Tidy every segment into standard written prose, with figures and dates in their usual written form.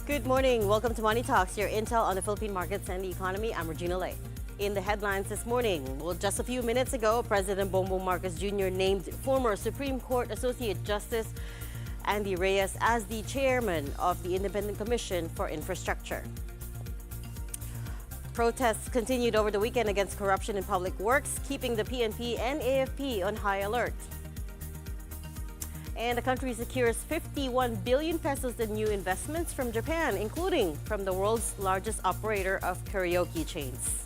Good morning. Welcome to Money Talks, your intel on the Philippine markets and the economy. I'm Regina Lay. In the headlines this morning, well, just a few minutes ago, President Bongbong Marcos Jr. named former Supreme Court Associate Justice Andy Reyes as the chairman of the Independent Commission for Infrastructure. Protests continued over the weekend against corruption in public works, keeping the PNP and AFP on high alert. And the country secures 51 billion pesos in new investments from Japan, including from the world's largest operator of karaoke chains.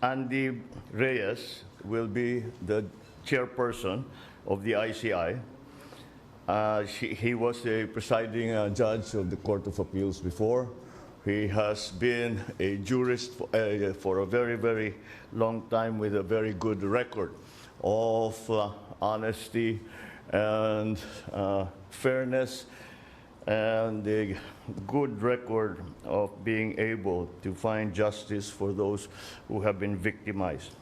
Andy Reyes will be the chairperson of the ICI. He was a presiding judge of the Court of Appeals before. He has been a jurist for a very, very long time with a very good record of honesty and fairness, and a good record of being able to find justice for those who have been victimized.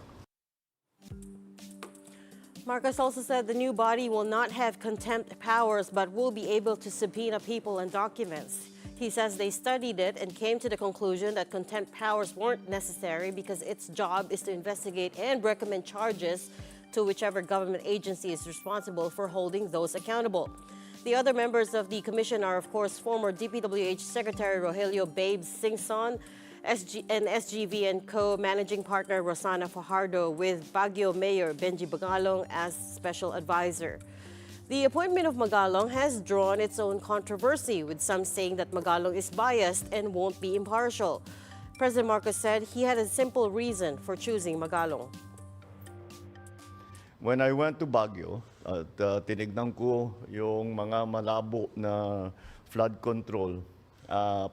Marcos also said the new body will not have contempt powers but will be able to subpoena people and documents. He says they studied it and came to the conclusion that contempt powers weren't necessary because its job is to investigate and recommend charges to whichever government agency is responsible for holding those accountable. The other members of the commission are, of course, former DPWH Secretary Rogelio Babes Singson, and SGV and co-managing partner Rosana Fajardo, with Baguio Mayor Benji Magalong as special advisor. The appointment of Magalong has drawn its own controversy, with some saying that Magalong is biased and won't be impartial. President Marcos said he had a simple reason for choosing Magalong. When I went to Baguio, tinignan ko yung mga malabo na flood control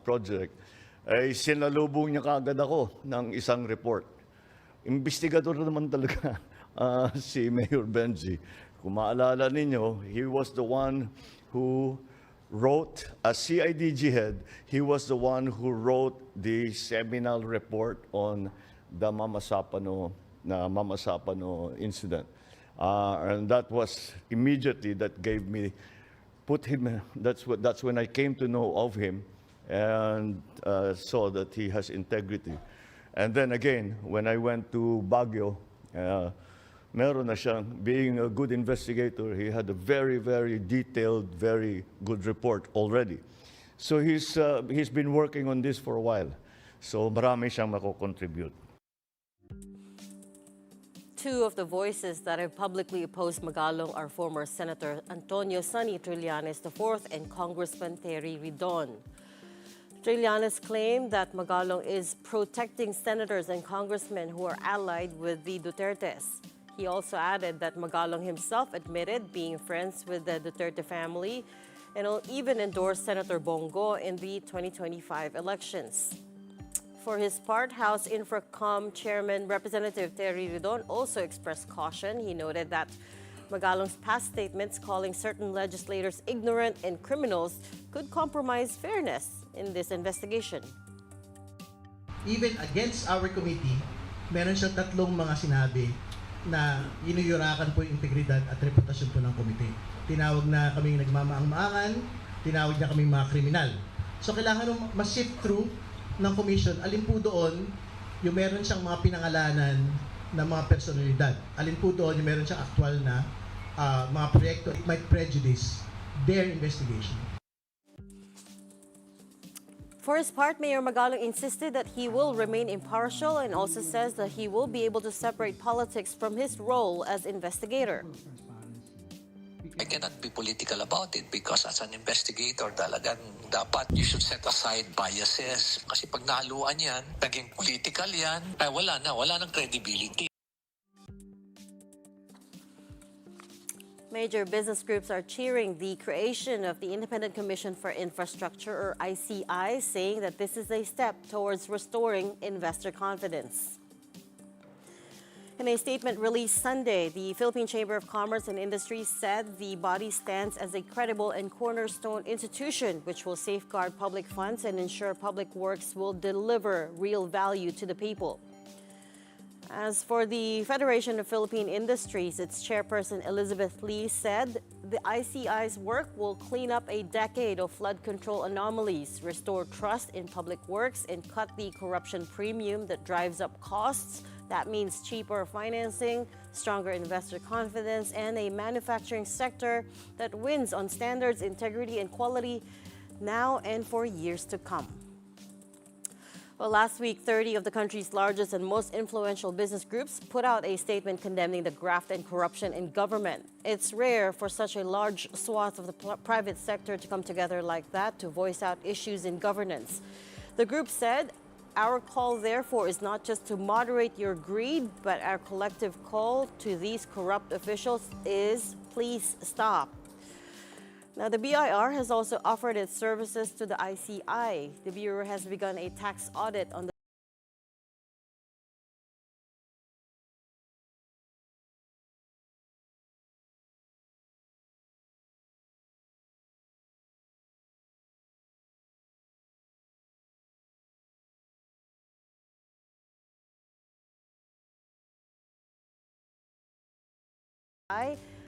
project, ay sinalubong niya kaagad ako ng isang report. Investigador naman talaga si Mayor Benji. Kung maalala ninyo, he was the one who wrote, as CIDG head, he was the one who wrote the seminal report on the Mama Sapano incident. And that was immediately that gave me, that's when I came to know of him and saw that he has integrity. And then again, when I went to Baguio, meron na siyang, being a good investigator, he had a very, very detailed, very good report already. So he's been working on this for a while. So marami siyang mako-contribute. Two of the voices that have publicly opposed Magalong are former Senator Antonio Sonny Trillanes IV and Congressman Terry Ridon. Trillanes claimed that Magalong is protecting senators and congressmen who are allied with the Dutertes. He also added that Magalong himself admitted being friends with the Duterte family and even endorsed Senator Bongo in the 2025 elections. For his part, House Infracom Chairman Representative Terry Ridon also expressed caution. He noted that Magalong's past statements calling certain legislators ignorant and criminals could compromise fairness in this investigation. Even against our committee, meron siya tatlong mga sinabi na inuyurakan po yung integridad at reputasyon po ng komite. Tinawag na kaming nagmamaang-maangan, tinawag niya kaming mga kriminal. So kailangan ma-shift through ng commission, alin po doon yung meron siyang mga pinangalanan ng mga personalidad. Alin po doon yung meron siyang aktual na mga proyekto, it might prejudice their investigation. For his part, Mayor Magalong insisted that he will remain impartial and also says that he will be able to separate politics from his role as investigator. I cannot be political about it because as an investigator, talagang dapat you should set aside biases. Kasi pag nahaluan yan, naging political yan, ay wala nang credibility. Major business groups are cheering the creation of the Independent Commission for Infrastructure, or ICI, saying that this is a step towards restoring investor confidence. In a statement released Sunday, the Philippine Chamber of Commerce and Industry said the body stands as a credible and cornerstone institution which will safeguard public funds and ensure public works will deliver real value to the people. As for the Federation of Philippine Industries, its chairperson Elizabeth Lee said the ICI's work will clean up a decade of flood control anomalies, restore trust in public works, and cut the corruption premium that drives up costs. That means cheaper financing, stronger investor confidence, and a manufacturing sector that wins on standards, integrity, and quality now and for years to come. Well, last week, 30 of the country's largest and most influential business groups put out a statement condemning the graft and corruption in government. It's rare for such a large swath of the private sector to come together like that to voice out issues in governance. The group said, "Our call, therefore, is not just to moderate your greed, but our collective call to these corrupt officials is please stop." Now, the BIR has also offered its services to the ICI. The Bureau has begun a tax audit on the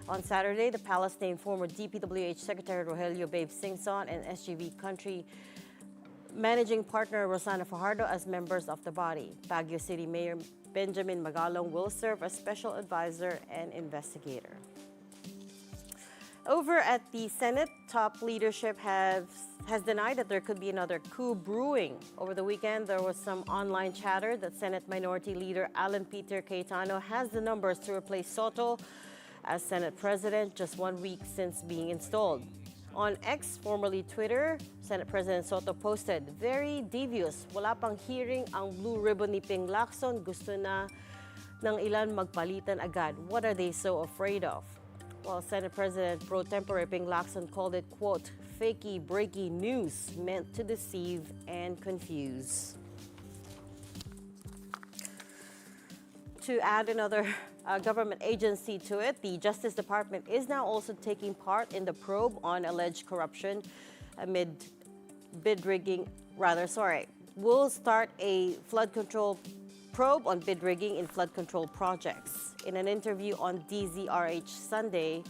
On Saturday, the palace named former DPWH Secretary Rogelio Babe Singson and SGV Country Managing Partner Rosana Fajardo as members of the body. Baguio City Mayor Benjamin Magalong will serve as special advisor and investigator. Over at the Senate, top leadership has denied that there could be another coup brewing. Over the weekend, there was some online chatter that Senate Minority Leader Alan Peter Cayetano has the numbers to replace Soto as Senate President just 1 week since being installed. On X, formerly Twitter, Senate President Soto posted, "Very devious. Wala pang hearing ang blue ribbon ni Ping Lacson. Gusto na ng ilan magpalitan agad. What are they so afraid of?" While Senate President pro tempore Ping Lacson called it, quote, "fakey, breaky news meant to deceive and confuse." To add another government agency to it, the Justice Department is now also taking part in the probe on alleged corruption amid will start a flood control probe on bid rigging in flood control projects. In an interview on DZRH Sunday,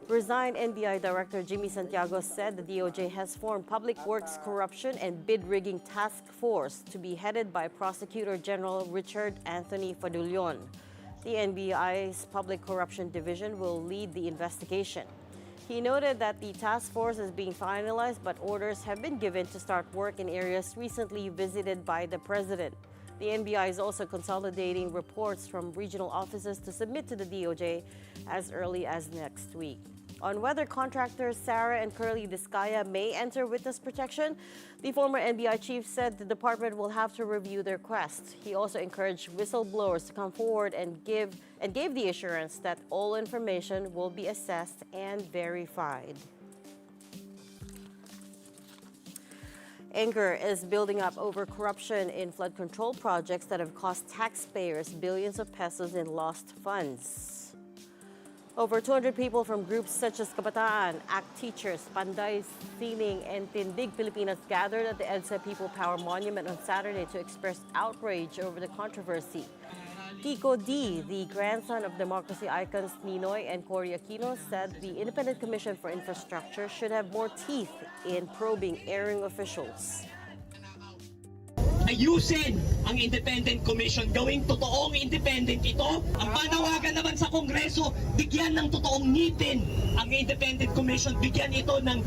resigned NBI Director Jimmy Santiago said the DOJ has formed Public Works Corruption and Bid Rigging Task Force to be headed by Prosecutor General Richard Anthony Fadulion. The NBI's Public Corruption Division will lead the investigation. He noted that the task force is being finalized, but orders have been given to start work in areas recently visited by the president. The NBI is also consolidating reports from regional offices to submit to the DOJ as early as next week. On whether contractors Sarah and Curly Discaya may enter witness protection, the former NBI chief said the department will have to review their request. He also encouraged whistleblowers to come forward and gave the assurance that all information will be assessed and verified. Anger is building up over corruption in flood control projects that have cost taxpayers billions of pesos in lost funds. Over 200 people from groups such as Kabataan, ACT Teachers, Panday, Sining, and Tindig Pilipinas gathered at the EDSA People Power Monument on Saturday to express outrage over the controversy. Kiko D, the grandson of democracy icons Ninoy and Cory Aquino, said the Independent Commission for Infrastructure should have more teeth in probing erring officials. ayusin ang Independent Commission, gawing totoong independent ito. Ang panawagan naman sa Kongreso, bigyan ng totoong ngipin ang Independent Commission, bigyan ito ng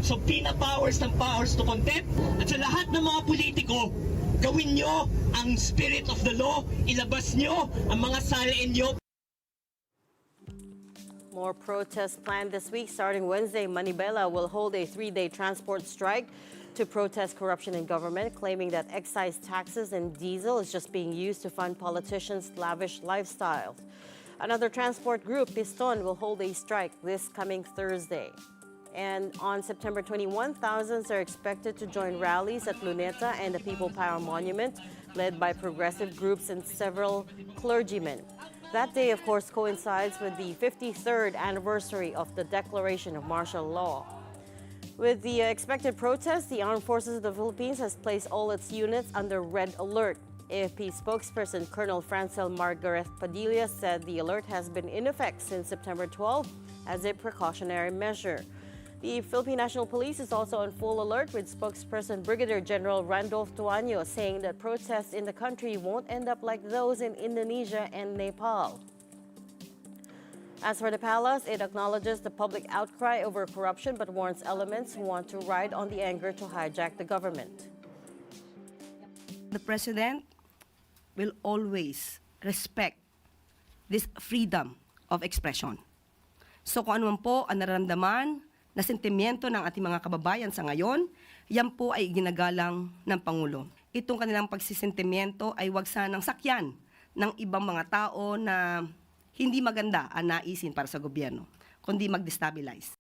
subpoena powers, ng powers to contempt. At sa lahat ng mga politiko, gawin nyo ang spirit of the law, ilabas nyo ang mga salin nyo. More protests planned this week. Starting Wednesday, Manibela will hold a 3-day transport strike to protest corruption in government, claiming that excise taxes and diesel is just being used to fund politicians' lavish lifestyles. Another transport group, Piston, will hold a strike this coming Thursday. And on September 21, thousands are expected to join rallies at Luneta and the People Power Monument, led by progressive groups and several clergymen. That day, of course, coincides with the 53rd anniversary of the declaration of martial law. With the expected protests, the Armed Forces of the Philippines has placed all its units under red alert. AFP spokesperson Colonel Francel Margaret Padilla said the alert has been in effect since September 12 as a precautionary measure. The Philippine National Police is also on full alert, with spokesperson Brigadier General Randolph Tuaño saying that protests in the country won't end up like those in Indonesia and Nepal. As for the palace, it acknowledges the public outcry over corruption but warns elements who want to ride on the anger to hijack the government. The President will always respect this freedom of expression. So kung ano man po ang nararamdaman na sentimiento ng ating mga kababayan sa ngayon, yan po ay ginagalang ng Pangulo. Itong kanilang pagsisentimiento ay wag sanang sakyan ng ibang mga tao na hindi maganda ang naisin para sa gobyerno, kundi mag-destabilize.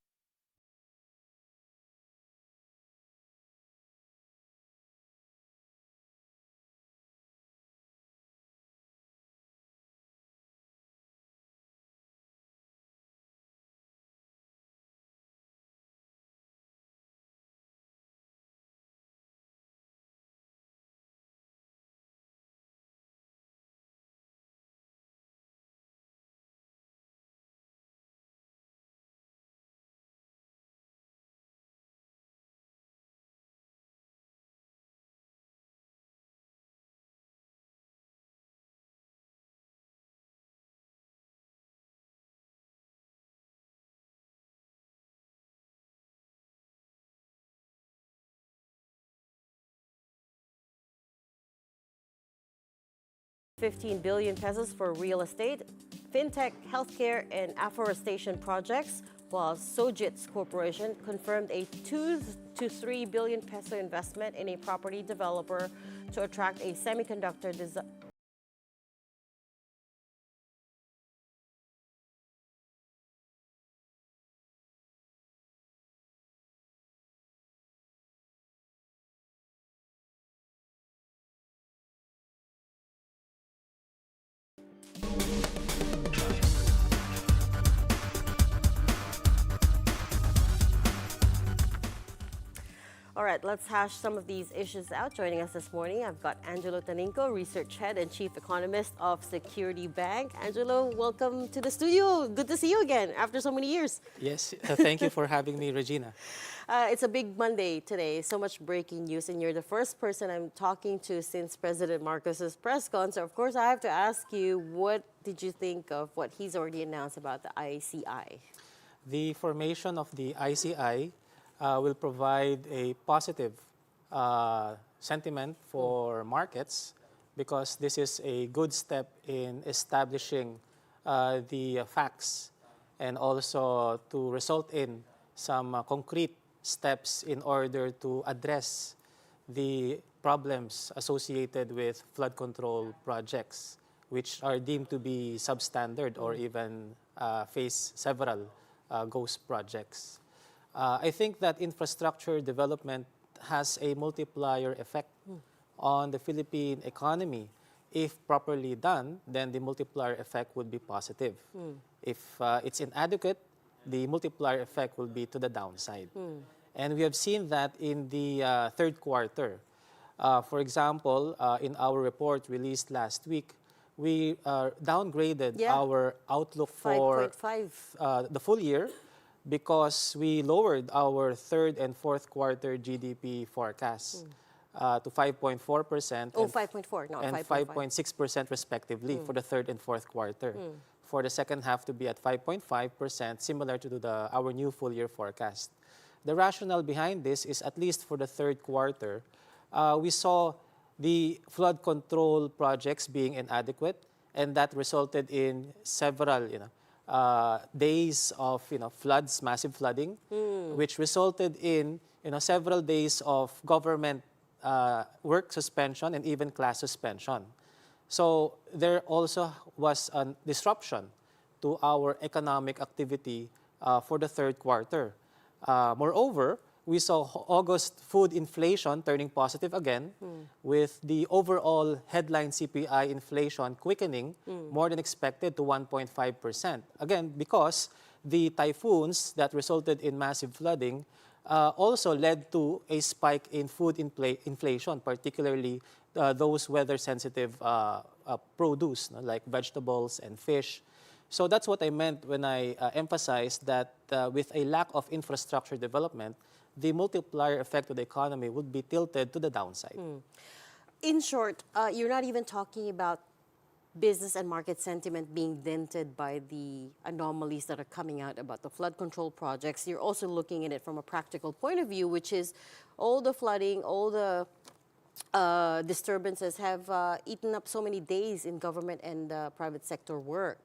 $15 billion pesos for real estate, fintech, healthcare, and afforestation projects, while Sojitz Corporation confirmed a 2 to 3 billion peso investment in a property developer to attract a semiconductor design. All right, let's hash some of these issues out. Joining us this morning, I've got Angelo Taninco, Research Head and Chief Economist of Security Bank. Angelo, welcome to the studio. Good to see you again after so many years. Yes, thank you for having me, Regina. It's a big Monday today, so much breaking news, and you're the first person I'm talking to since President Marcos's press con. So, of course, I have to ask you, what did you think of what he's already announced about the ICI? The formation of the ICI will provide a positive sentiment for markets, because this is a good step in establishing the facts and also to result in some concrete steps in order to address the problems associated with flood control projects, which are deemed to be substandard or even face several ghost projects. I think that infrastructure development has a multiplier effect on the Philippine economy. If properly done, then the multiplier effect would be positive. If it's inadequate, the multiplier effect will be to the downside. And we have seen that in the third quarter. For example, in our report released last week, we downgraded our outlook for 5.5. the full year, because we lowered our third and fourth quarter GDP forecasts. to 5.4% Oh, 5.4, not and 5.5. 5.6% respectively for the third and fourth quarter. For the second half to be at 5.5%, similar to our new full year forecast. The rationale behind this is, at least for the third quarter, we saw the flood control projects being inadequate, and that resulted in several days of floods, massive flooding, which resulted in several days of government work suspension and even class suspension. So there also was a disruption to our economic activity for the third quarter. Moreover, we saw August food inflation turning positive again, with the overall headline CPI inflation quickening more than expected to 1.5%. Again, because the typhoons that resulted in massive flooding also led to a spike in food inflation, particularly those weather-sensitive produce, like vegetables and fish. So that's what I meant when I emphasized that with a lack of infrastructure development, the multiplier effect of the economy would be tilted to the downside. In short, you're not even talking about business and market sentiment being dented by the anomalies that are coming out about the flood control projects. You're also looking at it from a practical point of view, which is all the flooding, all the disturbances have eaten up so many days in government and private sector work,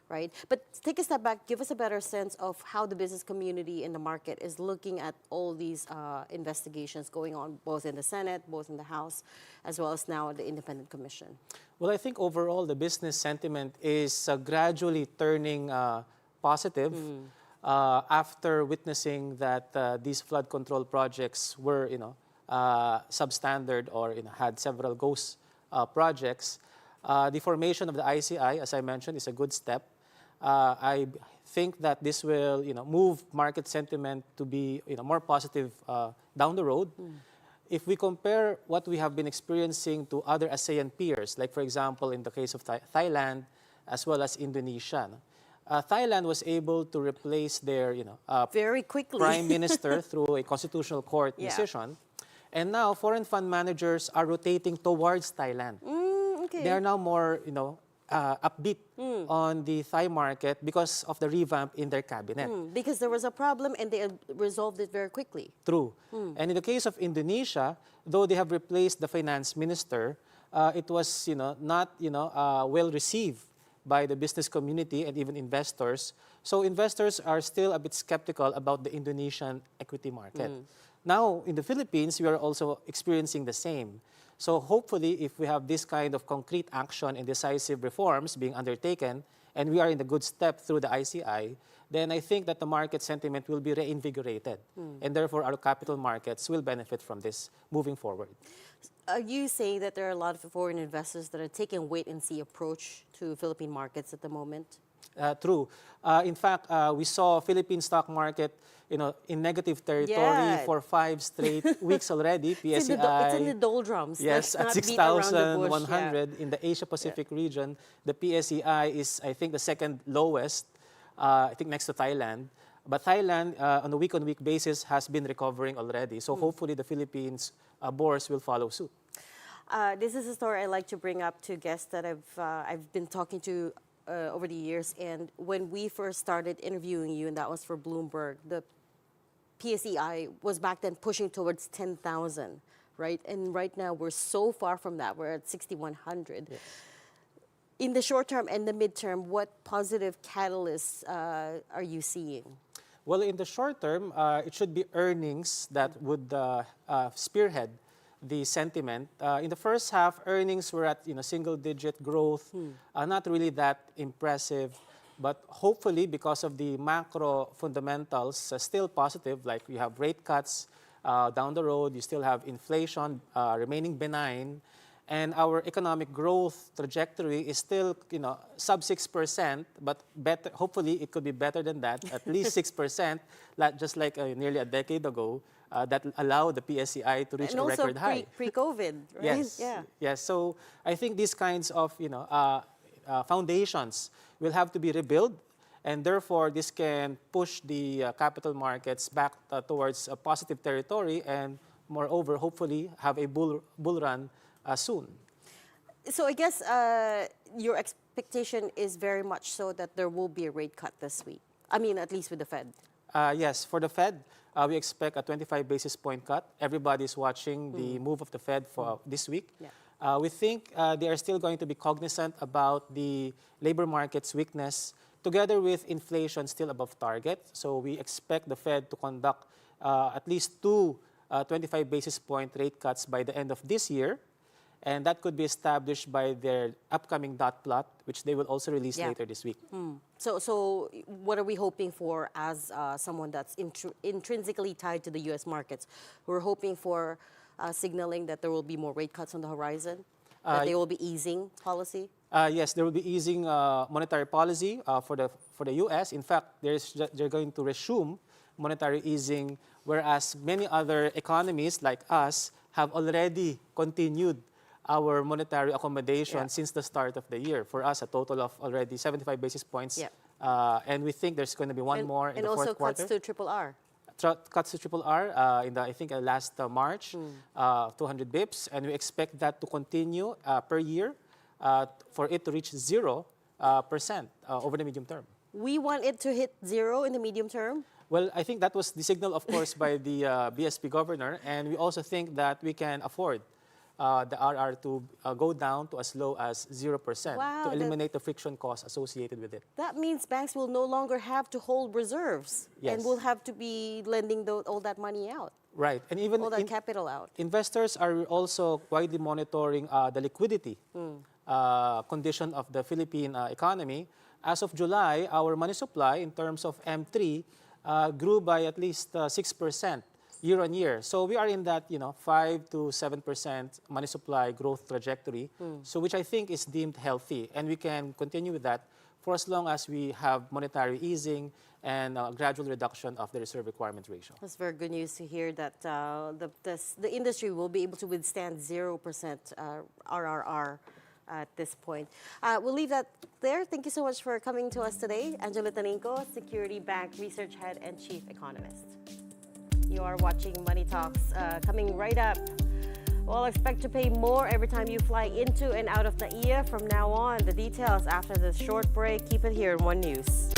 right? But take a step back, give us a better sense of how the business community in the market is looking at all these investigations going on, both in the Senate, both in the House, as well as now the Independent Commission. Well, I think overall the business sentiment is gradually turning positive after witnessing that these flood control projects were, substandard or had several ghost projects. The formation of the ICI, as I mentioned, is a good step. I think that this will, move market sentiment to be, more positive down the road. If we compare what we have been experiencing to other ASEAN peers, like for example in the case of Thailand as well as Indonesia, Thailand was able to replace their, very quickly prime minister through a constitutional court decision, and now foreign fund managers are rotating towards Thailand. Okay. They are now more, upbeat on the Thai market because of the revamp in their cabinet. Because there was a problem and they resolved it very quickly. True. And in the case of Indonesia, though they have replaced the finance minister, it was not well received by the business community and even investors. So investors are still a bit skeptical about the Indonesian equity market. Now, in the Philippines, we are also experiencing the same. So hopefully, if we have this kind of concrete action and decisive reforms being undertaken, and we are in a good step through the ICI, then I think that the market sentiment will be reinvigorated. And therefore, our capital markets will benefit from this moving forward. Are you saying that there are a lot of foreign investors that are taking a wait-and-see approach to Philippine markets at the moment? True. In fact, we saw Philippine stock market, in negative territory for 5 straight weeks already. PSEI. It's in the doldrums. Yes, Let's at not beat around the bush. 6,100 in the Asia Pacific region. The PSEI is, I think, the second lowest, I think next to Thailand. But Thailand, on a week-on-week basis, has been recovering already. So hopefully the Philippines bourse will follow suit. This is a story I like to bring up to guests that I've been talking to over the years. And when we first started interviewing you, and that was for Bloomberg, the PSEI was back then pushing towards 10,000, right? And right now we're so far from that. We're at 6,100. Yes. In the short term and the midterm, what positive catalysts are you seeing? Well, in the short term, it should be earnings that would spearhead the sentiment. In the first half, earnings were at single-digit growth, not really that impressive. But hopefully, because of the macro fundamentals still positive, like we have rate cuts down the road, you still have inflation remaining benign, and our economic growth trajectory is still, sub 6%, but better. Hopefully, it could be better than that, at least 6%, just like nearly a decade ago, that allowed the PSEI to reach a record high. And also pre-COVID, right? Yes. Yeah. Yes. So I think these kinds of, foundations will have to be rebuilt, and therefore this can push the capital markets back towards a positive territory and moreover, hopefully have a bull run soon. So I guess your expectation is very much so that there will be a rate cut this week. I mean, at least with the Fed. Yes, for the Fed, we expect a 25 basis point cut. Everybody's watching the move of the Fed for this week. Yeah. We think they are still going to be cognizant about the labor market's weakness, together with inflation still above target. So we expect the Fed to conduct at least two 25 basis point rate cuts by the end of this year. And that could be established by their upcoming dot plot, which they will also release later this week. So what are we hoping for as someone that's intrinsically tied to the U.S. markets? We're hoping for signaling that there will be more rate cuts on the horizon, that they will be easing policy. Yes, there will be easing monetary policy for the U.S. In fact, they're going to resume monetary easing, whereas many other economies like us have already continued our monetary accommodation since the start of the year. For us, a total of already 75 basis points. And we think there's going to be one more in the fourth quarter. And also cuts to triple R. Cuts to triple R in the, I think, last March, 200 bips. And we expect that to continue per year for it to reach 0% over the medium term. We want it to hit 0 in the medium term? Well, I think that was the signal, of course, by the BSP governor. And we also think that we can afford the RR to go down to as low as 0% to eliminate the friction costs associated with it. That means banks will no longer have to hold reserves and will have to be lending all that money out. Right. And even all that capital out. Investors are also widely monitoring the liquidity condition of the Philippine economy. As of July, our money supply in terms of M3 grew by at least 6%. Year on year. So we are in that 5 to 7% money supply growth trajectory, so which I think is deemed healthy. And we can continue with that for as long as we have monetary easing and gradual reduction of the reserve requirement ratio. That's very good news to hear that the industry will be able to withstand 0% RRR at this point. We'll leave that there. Thank you so much for coming to us today. Angela Taninco, Security Bank Research Head and Chief Economist. You are watching Money Talks. Coming right up, we'll expect to pay more every time you fly into and out of the IA from now on. The details after this short break. Keep it here in One News.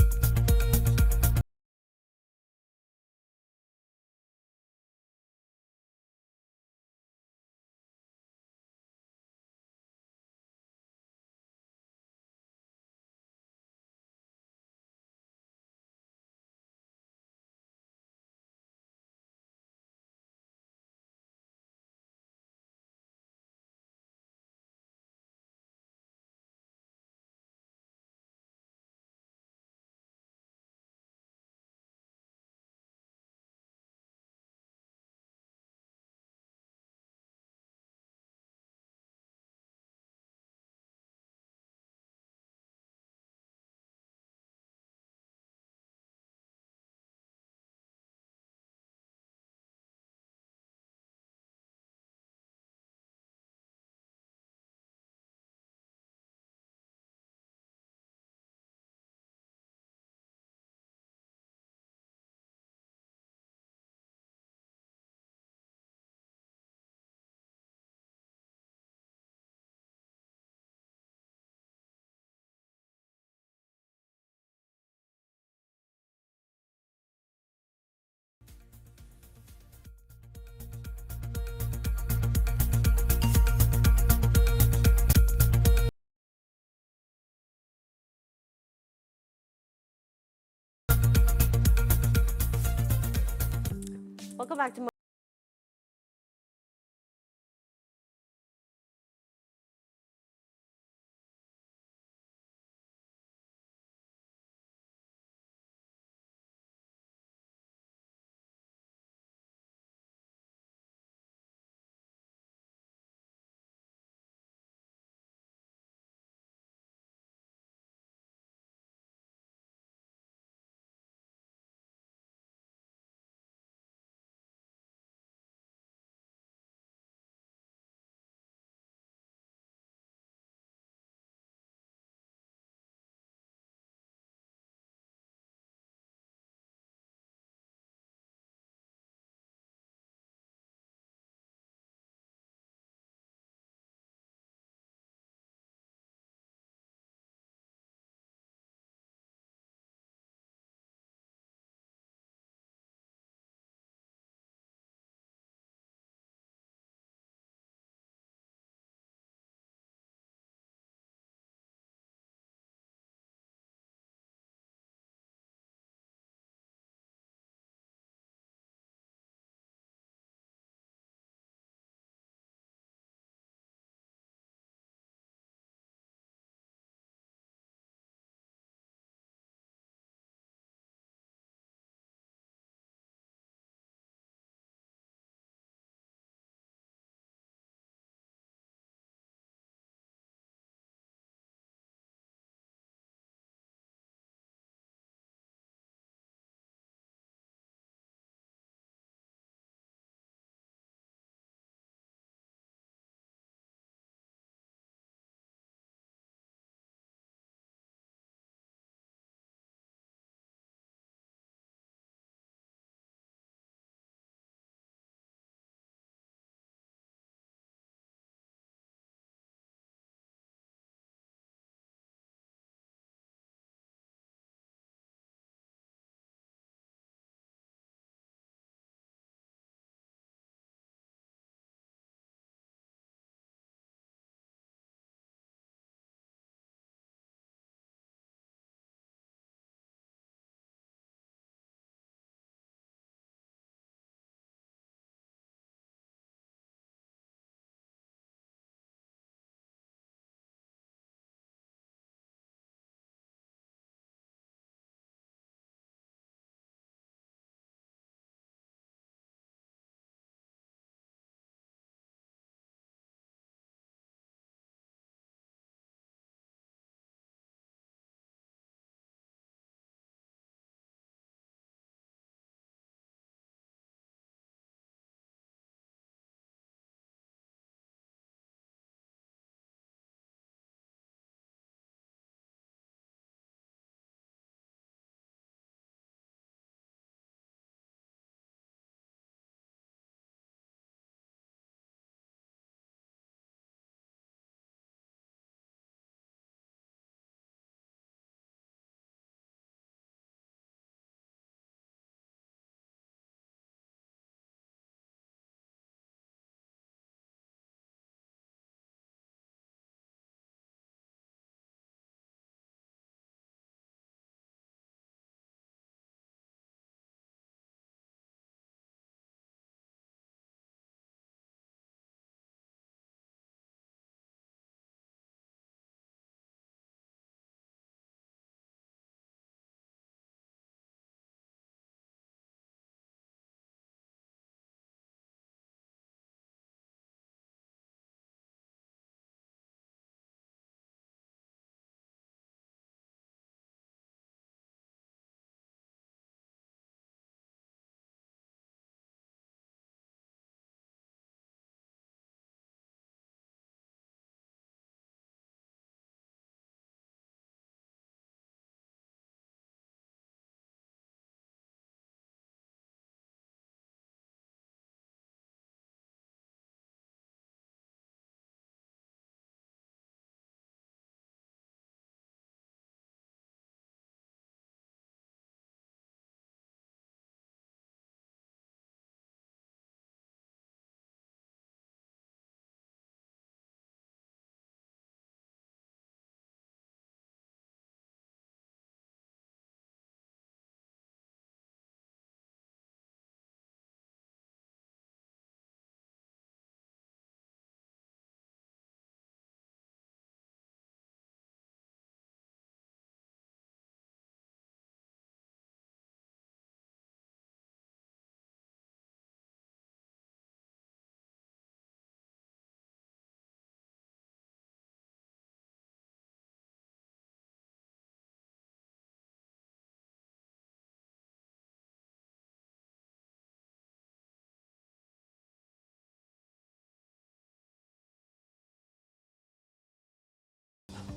Welcome back to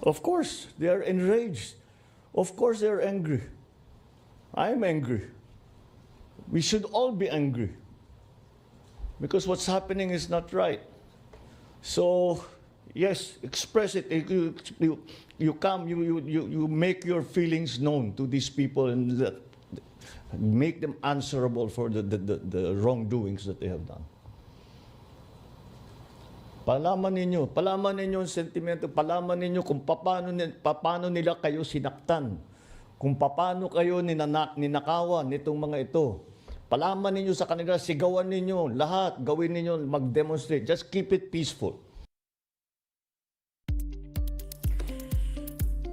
Of course, they are enraged. Of course, they are angry. I'm angry. We should all be angry because what's happening is not right. So, yes, express it. You come, you make your feelings known to these people and make them answerable for the wrongdoings that they have done. Palaman ninyo ang sentimento, palaman ninyo kung paano nila kayo sinaktan, kung paano kayo ninakawan nitong mga ito. Palaman ninyo sa kanila, sigawan ninyo, lahat, gawin ninyo, mag-demonstrate. Just keep it peaceful.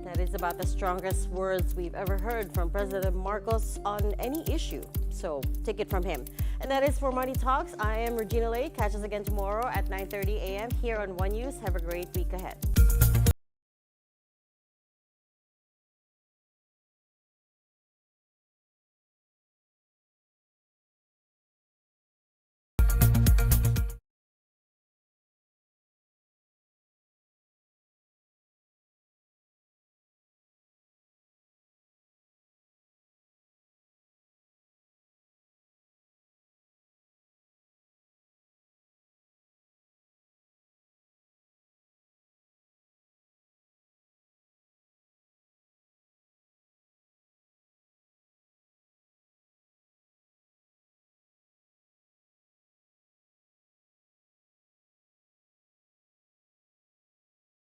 That is about the strongest words we've ever heard from President Marcos on any issue. So take it from him. And that is for Money Talks. I am Regina Lay. Catch us again tomorrow at 9:30 a.m. here on One News. Have a great week ahead.